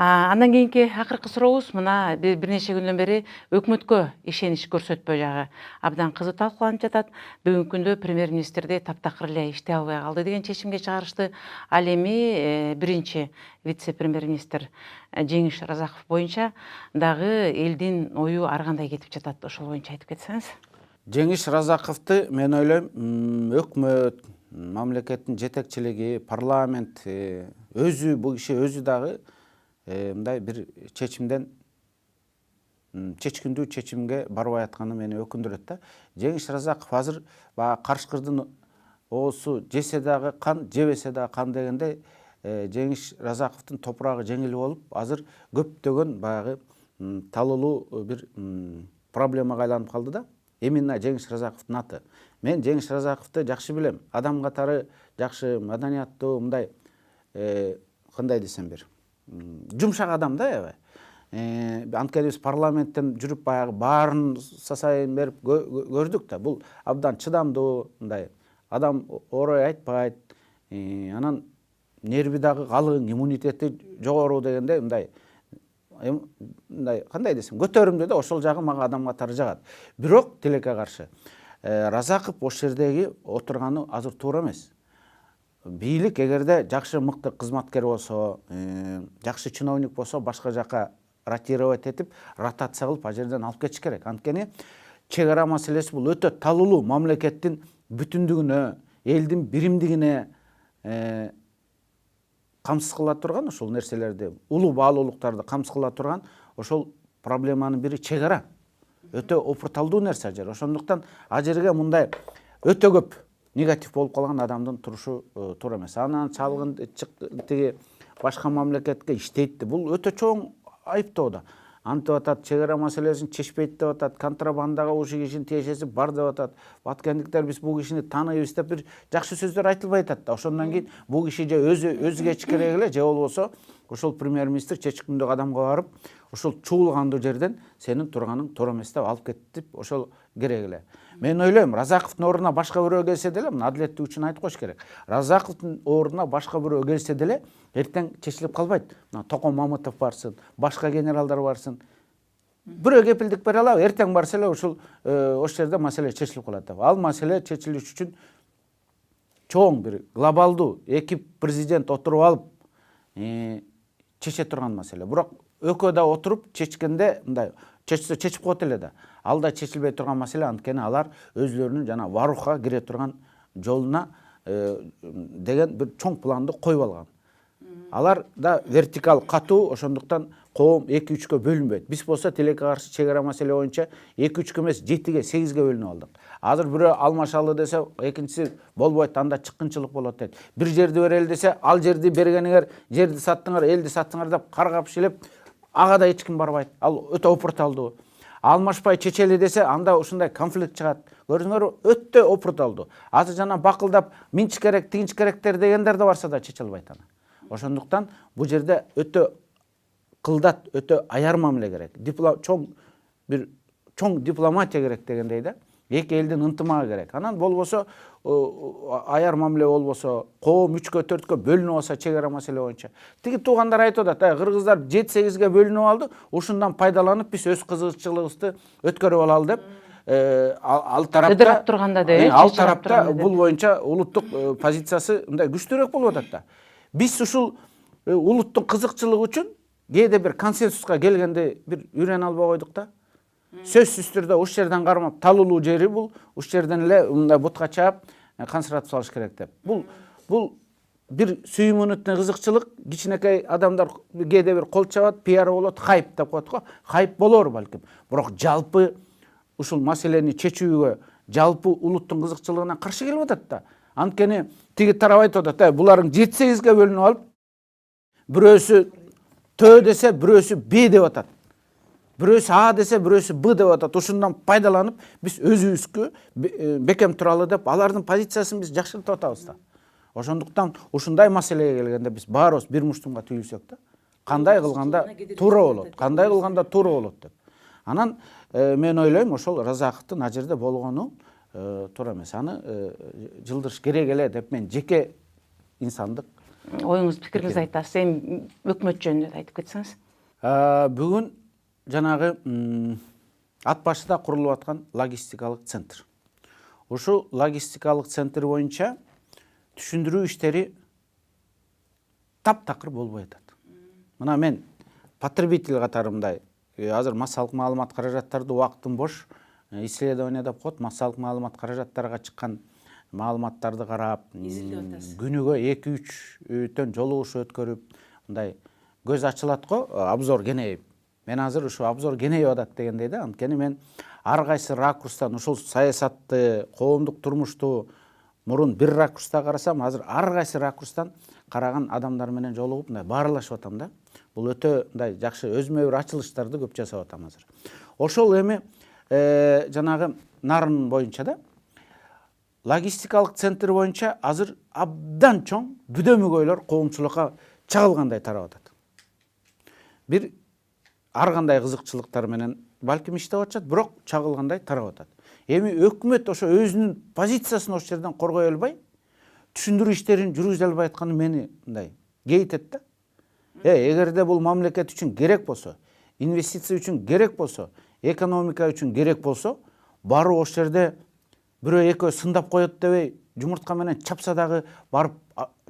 Андан кийинки акыркы сурообуз мына бир нече күндөн бери өкмөткө ишенич көрсөтпөө жагы абдан кызуу талкууланып жатат. Бүгүнкү күндө премьер-министрди таптакыр эле иштей албай калды деген чечимге чыгарышты. Ал эми биринчи вице-премьер-министр Жеңиш Разаков боюнча дагы элдин ою ар кандай кетип жатат. Ошол боюнча айтып кетсеңиз. Жеңиш Разаковду мен ойлойм өкмөт, мамлекеттин жетекчилиги, парламент өзү бул киши өзү дагы мындай бир чечкиндүү чечимге барбай атканы мени өкүндүрөт да. Жеңиш Разаков азыр баягы карышкырдын оосу жесе дагы кан, жебесе дагы кан дегендей Жеңиш Разаковдун топурагы жеңил болуп, азыр көптөгөн баягы талуулуу бир проблемага айланып калды да. Именно Жеңиш Разаковдун аты. Мен Жеңиш Разаковду жакшы билем. Адам катары жакшы, маданияттуу, мындай кандай десем бир жумшак адам да аябай. Анткени биз парламенттен жүрүп баягы баарын сасайын берип көрдүк да. Бул абдан чыдамдуу, мындай адам орой айтпайт. Анан нерви дагы калың, иммунитети жогору дегендей мындай кандай десем, көтөрүмдүү да, ошол жагы мага адам катары жагат. Бирок тилекке каршы Разаков ошол жердеги отурганы азыр туура эмес. Бийлик эгерде жакшы мыкты кызматкер болсо, жакшы чиновник болсо, башка жака ротировать этип, ротация кылып ал жерден алып кетиш керек. Анткени чек ара маселеси бул өтө талуулуу, мамлекеттин бүтүндүгүнө, элдин биримдигине камсыз кыла турган ошол нерселерди, улуу баалуулуктарды камсыз кыла турган ошол проблеманын бири чек ара. Өтө опурталдуу нерсе ал жер. Ошондуктан ал жерге мындай өтө көп негатив болуп калган адамдын турушу туура эмес. Анан чалгын тиги башка мамлекетке иштейт. Бул өтө чоң айыптоо да. Антип атат, чек ара маселесин чечпейт деп атат, контрабандага ушул кишинин тиешеси бар деп атат. Баткендиктер биз бул кишини тааныйбыз деп бир жакшы сөздөр айтылбай атат да. Ошондон кийин бул киши же өзү кечиш керек эле, же болбосо ошол премьер-министр чечкиндүү адамга барып, ошол чуулгандуу жерден сенин турганың туура эмес деп алып кетип, ошол керек эле. Мен ойлойм, Разаковдун ордуна башка бирөө келсе деле, мына адилеттик үчүн айтып коюш керек. Разаковдун ордуна башка бирөө келсе деле, эртең чечилип калбайт. Мына Токон Мамытов барсын, башка генералдар барсын. Бирөө кепилдик бере алабы, эртең барса эле ошол жерде маселе чечилип калат. Ал маселе чечилиш үчүн чоң бир глобалдуу эки президент отуруп алып чече турган маселе. Бирок экөө да отуруп чечкенде мындай чечсе чечип коет эле да. Ал да чечилбей турган маселе, анткени алар өзлөрүнүн жана Варухка кире турган жолуна деген бир чоң планды коюп алган. Алар да вертикал катуу, ошондуктан коом 2-3кө бөлүнбөйт. Биз болсо тилекке каршы чек ара маселе боюнча 2-3кө эмес 7-ге 8-ге бөлүнүп алдык. Азыр бирөө алмашалы десе, экинчиси болбойт, анда чыккынчылык болот дейт. Бир жерди берели десе, ал жерди бергениңер, жерди саттыңар, элди саттыңар деп каргап шилеп, ага да эч ким барбайт. Ал өтө опурталдуу. Алмашпай чечели десе, анда ушундай конфликт чыгат. Көрдүңөрбү? Өтө опурталдуу. Азыр жана бакылдап минч керек, тигинч керектер дегендер да барса да чече албайт аны. Ошондуктан бул жерде өтө кылдат, өтө аяр мамиле керек. Чоң дипломатия керек дегендей да. Эки элдин ынтымагы керек. Анан болбосо аяр мамиле болбосо, коом 3кө 4кө бөлүнүп алса чек ара маселе боюнча. Тиги туугандар айтып атат, кыргыздар 7-8ге бөлүнүп алды, ушундан пайдаланып биз өз кызыкчылыгыбызды өткөрүп алалы деп ал тарапта турганда ал тарапта бул боюнча улуттук позициясы мындай күчтүүрөөк болуп атат да. Биз ушул улуттун кызыкчылыгы үчүн кээде бир консенсуска келгенде бир үйрөнө албай койдук да. Сөзсүз түрдө уш жерден кармап, талуулуу жери бул, уш жерден эле мындай бутка чаап, концентратып салыш керек деп. Бул бир сүйүмүнүтүнө кызыкчылык, кичинекей адамдар кээде бир кол чабат, пиар болот, хайп деп коет го. Хайп болор балким. Бирок жалпы ушул маселени чечүүгө, жалпы улуттун кызыкчылыгына каршы келип атат да. Анткени тиги тарап айтып атат, буларың 7-8ге бөлүнүп алып, бирөөсү Т десе, бирөөсү Б деп атат. Бирөөсү А десе, бирөөсү Б деп атат. Ушундан пайдаланып, биз өзүбүзгө бекем туралы деп, алардын позициясын биз жакшыртып атабыз да. Ошондуктан ушундай маселеге келгенде биз баарыбыз бир муштумга түйүлсөк да, кандай кылганда туура болот, кандай кылганда туура болот деп. Анан мен ойлойм, ошол Разаковдун ал жерде болгону туура эмес. Аны жылдырыш керек эле деп мен жеке инсандык оюңуз, пикириңизди айтасыз. Эми өкмөт жөнүндө айтып кетсеңиз. Бүгүн жанагы ат башыда курулуп аткан логистикалык центр. Ушул логистикалык центр боюнча түшүндүрүү иштери таптакыр болбой атат. Мына мен потребитель катары мындай азыр массалык маалымат каражаттарды убактым бош исследование деп коет. Массалык маалымат каражаттарга чыккан маалыматтарды карап, күнүгө 2-3 жолугуш өткөрүп, мындай көз ачылат го, обзор кеңейип. Мен азыр ушу обзор кеңейип атат дегендей да. Анткени мен ар кайсы ракурстан ушул саясатты, коомдук турмушту мурун бир ракурста карасам, азыр ар кайсы ракурстан караган адамдар менен жолугуп, мындай баарлашып атам да. Бул өтө мындай жакшы өзүмө бир ачылыштарды көп жасап атам азыр. Ошол эми жанагы нарын боюнча да логистикалык центр боюнча азыр абдан чоң бүдөмүгөйлөр коомчулукка чагылгандай тарап атат. Бир ар кандай кызыкчылыктар менен балким иштеп атышат, бирок чагылгандай тарап атат. Эми өкмөт ошо өзүнүн позициясын ошол жерден коргой албай, түшүндүрүү иштерин жүргүзө албай атканы мени мындай кейтет да. Эгерде бул мамлекет үчүн керек болсо, инвестиция үчүн керек болсо, экономика үчүн керек болсо, барып ошол жерде бирөө экөө сындап коет дебей, жумуртка менен чапса дагы барып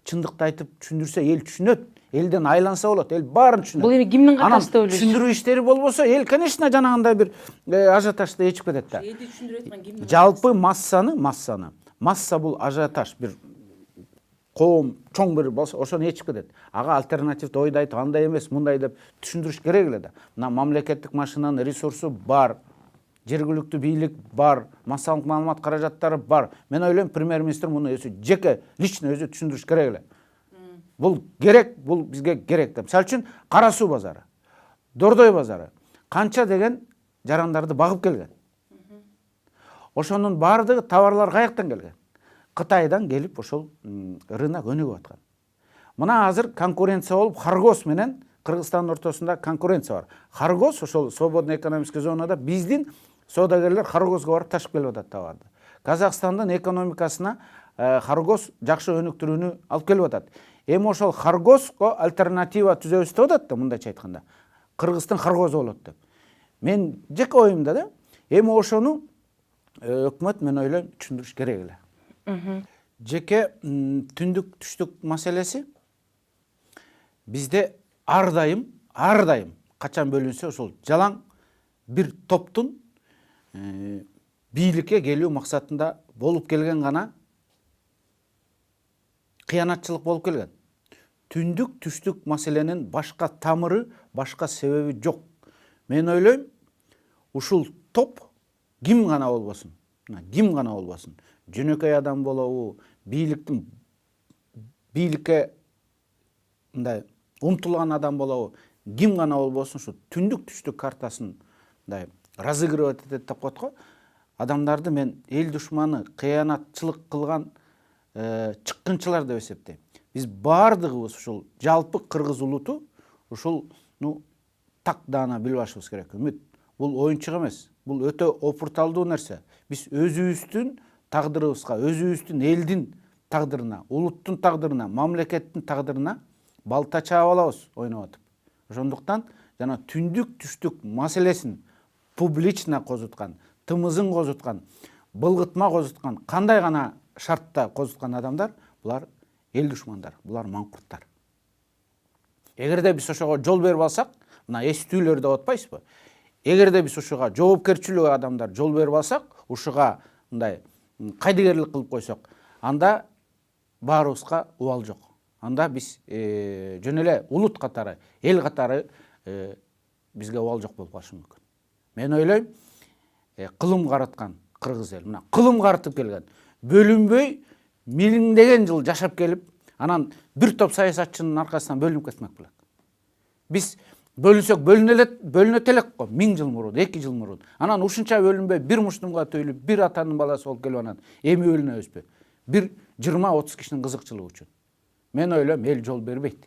чындыкты айтып түшүндүрсө эл түшүнөт. Элден айланса болот, эл баарын түшүнөт. Бул эми кимдин катасы деп ойлойсуз? Түшүндүрүү иштери болбосо, эл, конечно, жанагындай бир ажиотажды ичип кетет да. Элди түшүндүрүп аткан ким? Жалпы масса бул ажиотаж бир коом чоң бир болсо, ошону ичип кетет. Ага альтернативди ойду айтып, андай эмес, мындай деп түшүндүрүш керек эле да. Мына мамлекеттик машинанын ресурсу бар, жергиликтүү бийлик бар, массалык маалымат каражаттары бар. Мен ойлойм, премьер-министр муну өзү жеке лично өзү түшүндүрүш керек эле. Бул керек, бул бизге керек деп. Мисалы үчүн Кара суу базары, Дордой базары канча деген жарандарды багып келген. Ошонун баардыгы товарлар каяктан келген? Кытайдан келип ошол рынок өнүгүп аткан. Мына азыр конкуренция болуп, Харгос менен Кыргызстандын ортосунда конкуренция бар. Харгос ошол свободный экономический зонада биздин соодагерлер Харгоско барып ташып келип атат товарды. Казакстандын экономикасына Харгос жакшы өнүктүрүүнү алып келип атат. Эми ошол Харгоско альтернатива түзөбүз деп атат да, мындайча айтканда. Кыргыздын Харгосу болот деп. Мен жеке оюмда да, эми ошону өкмөт, мен ойлойм, түшүндүрүш керек эле. Жеке түндүк түштүк маселеси бизде ар дайым качан бөлүнсө ошол жалаң бир топтун бийликке келүү максатында болуп келген гана кыянатчылык болуп келген. Түндүк түштүк маселенин башка тамыры, башка себеби жок. Мен ойлойм, ушул топ ким гана болбосун, жөнөкөй адам болобу, бийликке мындай умтулган адам болобу, ким гана болбосун, ушу түндүк түштүк картасын мындай разыгрывать этет деп коет го. Адамдарды мен эл душманы, кыянатчылык кылган чыккынчылар деп эсептейм. Биз баардыгыбыз ушул жалпы кыргыз улуту ушул так даана билип алышыбыз керек. Үмүт, бул оюнчук эмес. Бул өтө опурталдуу нерсе. Биз өзүбүздүн тагдырыбызга, өзүбүздүн элдин тагдырына, улуттун тагдырына, мамлекеттин тагдырына балта чаап алабыз ойноп атып. Ошондуктан жана түндүк түштүк маселесин публично козуткан, тымызын козуткан, былгытма козуткан, кандай гана шартта козуткан адамдар, булар эл душмандар, булар маңкурттар. Эгерде биз ошого жол берип алсак, мына эстүүлөр деп атпайсызбы? Эгерде биз ушуга жоопкерчиликтүү адамдар жол берип алсак, ушуга мындай кайдыгерлик кылып койсок, анда баарыбызга убал жок. Анда биз жөн эле улут катары, эл катары бизге убал жок болуп калышы мүмкүн. Мен ойлойм, кылым караткан кыргыз эл, мына кылым карытып келген, бөлүнбөй миңдеген жыл жашап келип, анан бир топ саясатчынын аркасынан бөлүнүп кетмек болот. Биз бөлүнсөк бөлүнөт элек го, 1000 жыл мурун, 2 жыл мурун. Анан ушунча бөлүнбөй бир муштумга төйлүп, бир атанын баласы болуп келип анан эми бөлүнөбүзбү? Бир 20-30 кишинин кызыкчылыгы үчүн. Мен ойлойм, эл жол бербейт.